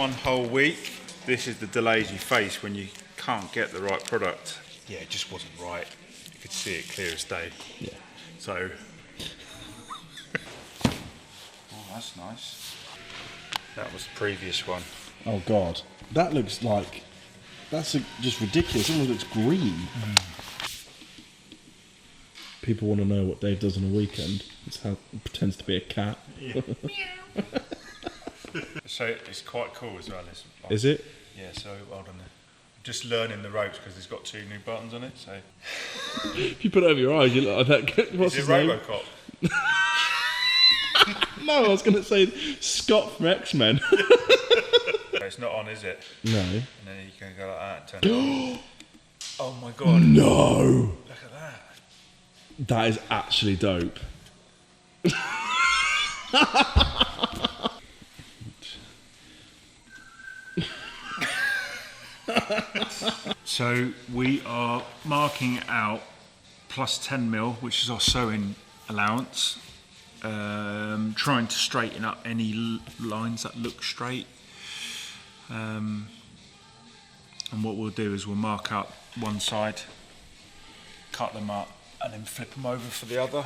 1 whole week. This is the delays you face when you can't get the right product. Yeah, it just wasn't right. You could see it clear as day. Yeah. So, oh, that's nice. That was the previous one. Oh God, that looks like just ridiculous. It almost looks green. People want to know what Dave does on a weekend. It's how he pretends to be a cat. Yeah. So it's quite cool as well. Is it? Yeah. So hold on. Just learning the ropes because it's got 2 new buttons on it. So if you put it over your eyes, you look like that. What's is his it name? RoboCop? No, I was going to say Scott from X-Men. It's not on, is it? No. And then you can go like that and turn it on. Oh my God. No. Look at that. That is actually dope. So we are marking out plus 10mm, which is our sewing allowance. Trying to straighten up any lines that look straight. And what we'll do is we'll mark out one side, cut them up, and then flip them over for the other.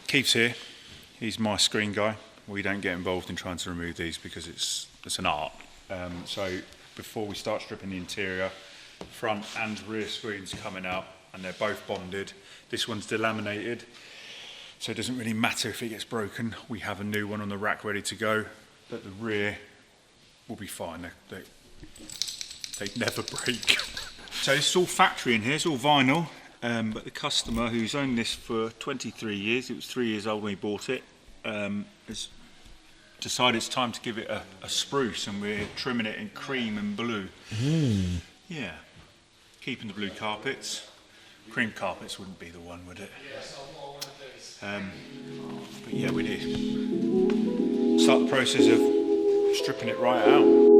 Keith's here. He's my screen guy. We don't get involved in trying to remove these because it's an art. So before we start stripping the interior, front and rear screens coming out, and they're both bonded. This one's delaminated, so it doesn't really matter if it gets broken. We have a new one on the rack ready to go, but the rear will be fine. They never break. So it's all factory in here, it's all vinyl, but the customer who's owned this for 23 years, it was 3 years old when he bought it, has decided it's time to give it a spruce, and we're trimming it in cream and blue. Yeah, keeping the blue carpets. Cream carpets wouldn't be the one, would it? But yeah, we did start the process of stripping it right out.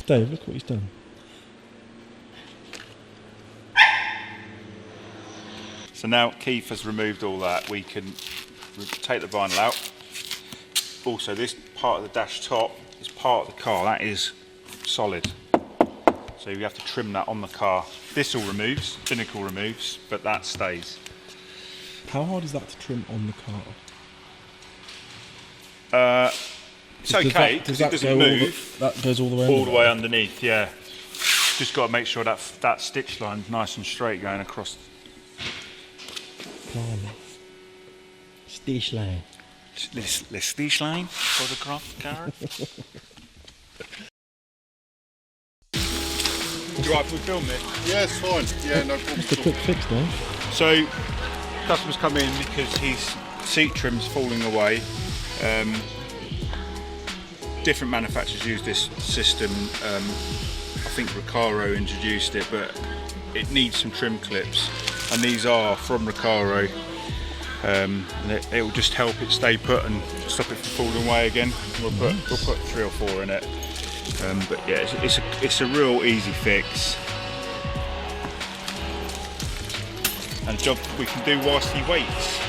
Dave, look what he's done. So now Keith has removed all that, we can take the vinyl out. Also, this part of the dash top is part of the car, that is solid. So you have to trim that on the car. This all removes, Binnacle removes, but that stays. How hard is that to trim on the car? It's okay, because it doesn't move. That goes all the way all the way underneath, yeah. Just got to make sure that stitch line's nice and straight going across. Stitch line. The stitch line for the car. You right if we film it? Yeah, it's fine. Yeah, no problem. Just a quick fix, though. So, customers come in because his seat trim's falling away. Different manufacturers use this system. I think Recaro introduced it, but it needs some trim clips, and these are from Recaro. And it will just help it stay put and stop it from falling away again. We'll put 3 or 4 in it. But yeah, it's a real easy fix, and a job we can do whilst he waits.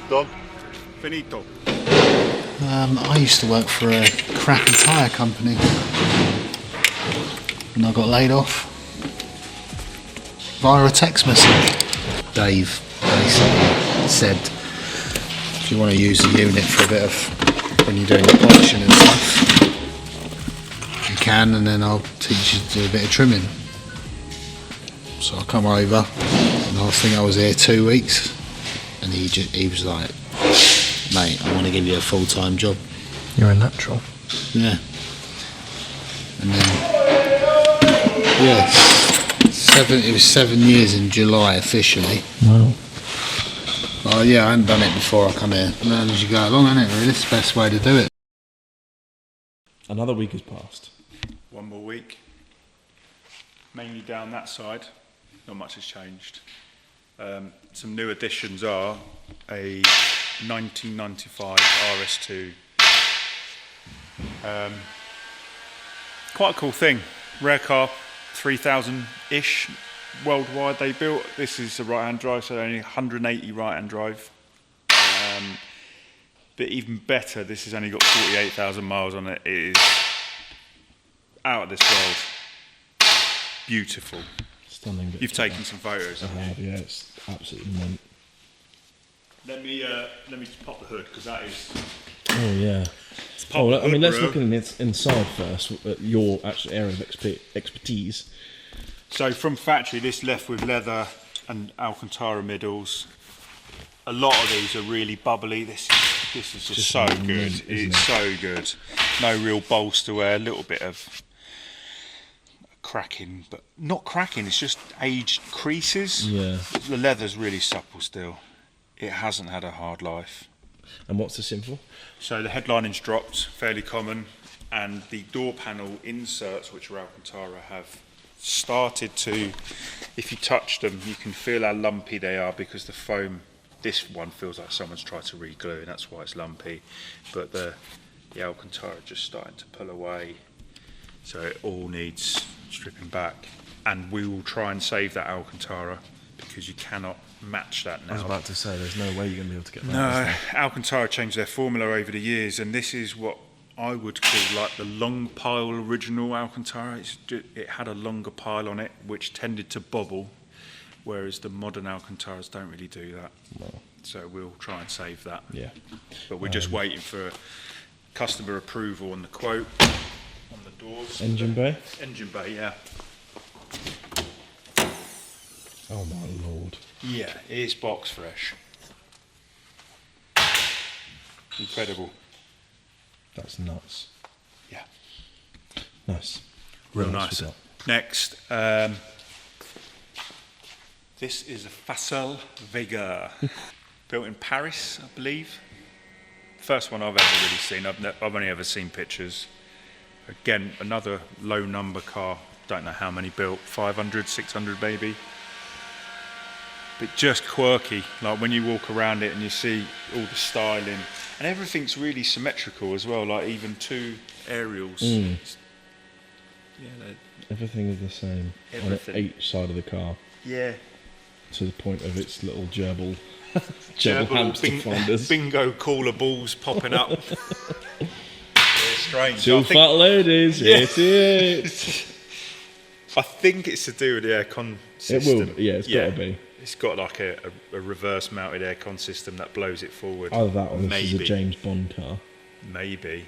Done. Finito. I used to work for a crappy tyre company, and I got laid off via a text message. Dave basically said, if you want to use the unit for a bit of when you're doing your polishing and stuff, you can, and then I'll teach you to do a bit of trimming. So I come over, and I think I was here 2 weeks, and he was like, mate, I want to give you a full-time job. You're a natural. Yeah. And then, yeah, it was 7 years in July officially. Wow. Oh yeah, I hadn't done it before I come here. Learn as you go along, isn't it, really? It's the best way to do it. Another week has passed. 1 more week. Mainly down that side, not much has changed. Some new additions are a 1995 RS2. Quite a cool thing. Rare car, 3,000-ish worldwide they built. This is a right-hand drive, so only 180 right-hand drive. But even better, this has only got 48,000 miles on it. It is out of this world. Beautiful. Stunning. You've taken some photos. I have, yeah, it's absolutely mint. Let me just pop the hood, because that is. Oh yeah. Pop the I mean, hood, let's bro. look in inside first. At your actual area of expertise. So from factory, this left with leather and Alcantara middles. A lot of these are really bubbly. This is just so mint, good. isn't It's it? so good. No real bolster wear. A little bit of cracking, but not cracking. It's just aged creases. Yeah. The leather's really supple still. It hasn't had a hard life. And what's this in for? So the headlining's dropped, fairly common, and the door panel inserts, which are Alcantara, have started to, if you touch them, you can feel how lumpy they are because the foam, this one feels like someone's tried to re-glue, and that's why it's lumpy. But the Alcantara just starting to pull away, so it all needs stripping back. And we will try and save that Alcantara because you cannot match that now. I was about to say, there's no way you're going to be able to get that. No, Alcantara changed their formula over the years, and this is what I would call like the long pile original Alcantara. It had a longer pile on it, which tended to bobble, whereas the modern Alcantaras don't really do that. No. So we'll try and save that. Yeah. But we're just waiting for customer approval on the quote on the doors. Engine bay? Engine bay, yeah. Oh my lord. Yeah, it is box fresh. Incredible. That's nuts. Yeah. Nice. Real What nice. else we got? Next, this is a Facel Vega, built in Paris, I believe. First one I've ever really seen. I've only ever seen pictures. Again, another low number car. Don't know how many built. 500, 600 maybe. But just quirky. Like when you walk around it and you see all the styling, and everything's really symmetrical as well. Like even two aerials. Yeah, Everything is the same Everything. on each side of the car, yeah. to the point of its little gerbil hamster finders. Bingo cooler balls popping up. Yeah, strange. Two I think- fat ladies, it is. I think it's to do with the aircon It system. will, yeah, it's got to be. It's got like a reverse mounted aircon system that blows it forward. Either that or this is a Maybe. James Bond car. Maybe.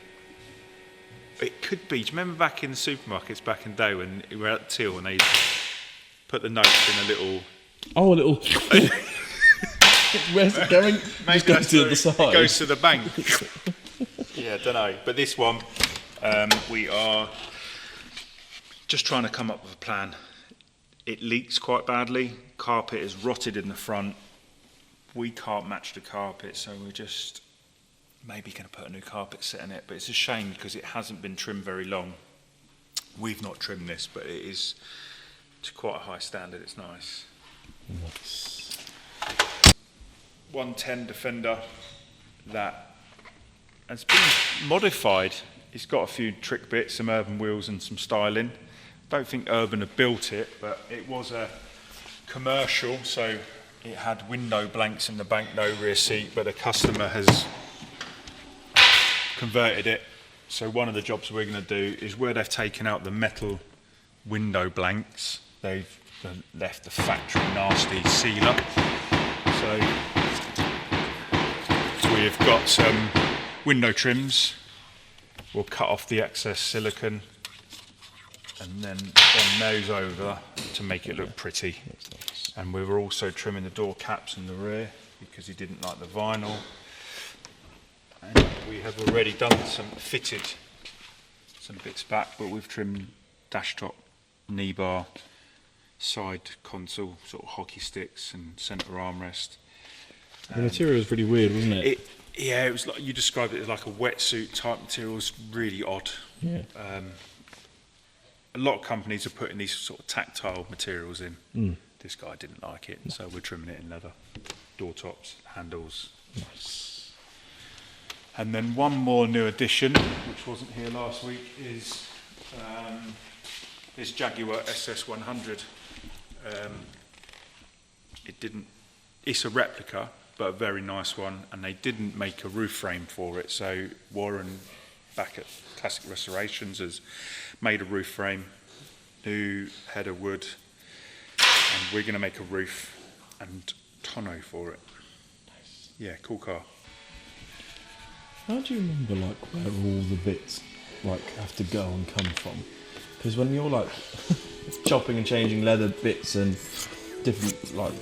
It could be. Do you remember back in the supermarkets back in the day when we were at Till and they put the notes in a little... Oh, a little... Where's it going? Just goes to the side. It goes to the bank. Yeah, don't know. But this one, we are just trying to come up with a plan. It leaks quite badly. Carpet is rotted in the front. We can't match the carpet, so we're just maybe going to put a new carpet set in it. But it's a shame because it hasn't been trimmed very long. We've not trimmed this, but it is to quite a high standard. It's nice. Nice. 110 Defender that has been modified. It's got a few trick bits, some urban wheels and some styling. Don't think Urban have built it, but it was a commercial, so it had window blanks in the back, no rear seat, but the customer has converted it. So one of the jobs we're going to do is where they've taken out the metal window blanks, they've left the factory nasty sealer. So we've got some window trims. We'll cut off the excess silicone and then on those over to make it look pretty. And we were also trimming the door caps in the rear because he didn't like the vinyl. And we have already done some bits back, but we've trimmed dash top, knee bar, side console, sort of hockey sticks and centre armrest. The material was pretty weird, wasn't it? Yeah, it was like you described it as like a wetsuit type material. It was really odd. Yeah. A lot of companies are putting these sort of tactile materials in. This guy didn't like it, so we're trimming it in leather. Door tops, handles. Nice. And then one more new addition, which wasn't here last week, is this Jaguar SS100. It's a replica, but a very nice one, and they didn't make a roof frame for it, so Warren back at Classic Restorations has made a roof frame, new header wood, and we're going to make a roof and tonneau for it. Nice. Yeah, cool car. How do you remember like where all the bits like have to go and come from? Because when you're like chopping and changing leather bits and different like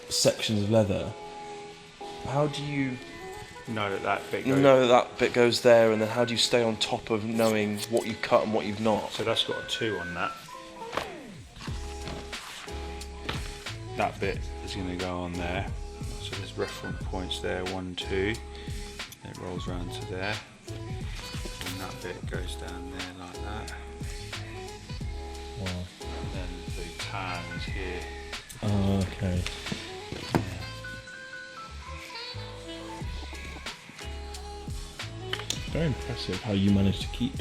sections of leather, how do you know that bit You goes. know that bit goes there, and then how do you stay on top of knowing what you've cut and what you've not? So that's got a 2 on that. That bit is going to go on there. So there's reference points there, 1, 2. It rolls around to there. And that bit goes down there like that. Wow. And then the tan is here. Oh, okay. Very impressive how you managed to keep,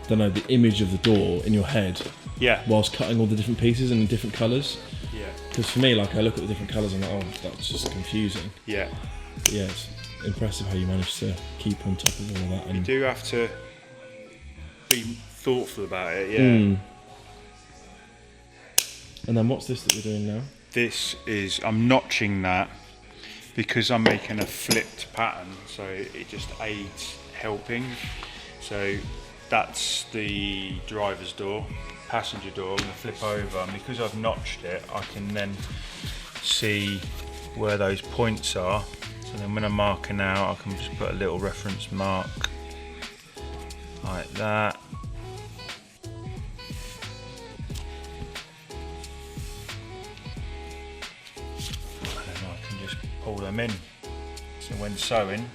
don't know, the image of the door in your head Yeah. whilst cutting all the different pieces and in different colours. Yeah. Because for me, like I look at the different colours and I'm like, oh, that's just confusing. Yeah. But yeah, it's impressive how you managed to keep on top of all of that. You And do have to be thoughtful about it, yeah. Mm. And then what's this that we're doing now? This is, I'm notching that because I'm making a flipped pattern, so it just aids helping. So that's the driver's door, passenger door. I'm going to flip over, and because I've notched it, I can then see where those points are. So then when I'm marking out, I can just put a little reference mark like that. Pull them in, so when sewing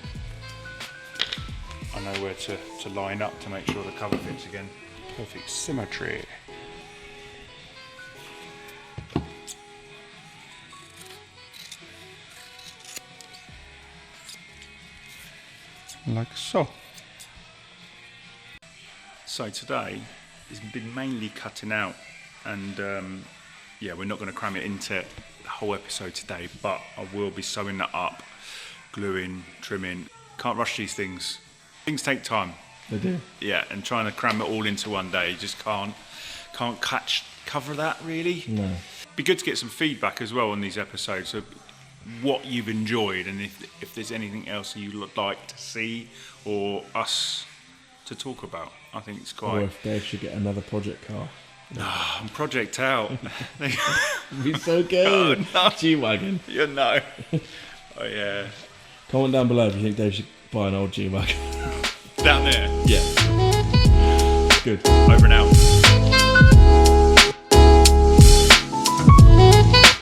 I know where to line up to make sure the cover fits again. Perfect symmetry. Like so. So today has been mainly cutting out, and yeah, we're not going to cram it into the whole episode today, but I will be sewing that up, gluing, trimming. Can't rush these things. Things take time. They do. Yeah, and trying to cram it all into one day, you just can't cover that really. No. Be good to get some feedback as well on these episodes, so what you've enjoyed, and if there's anything else you would like to see or us to talk about. I think it's Or quite. if Dave should get another project car. I'm project out. It'd be so good. Oh, no. G-Wagon. You know. Oh yeah. Comment down below if you think Dave should buy an old G-Wagon. Down there. Yeah. Good. Over and out.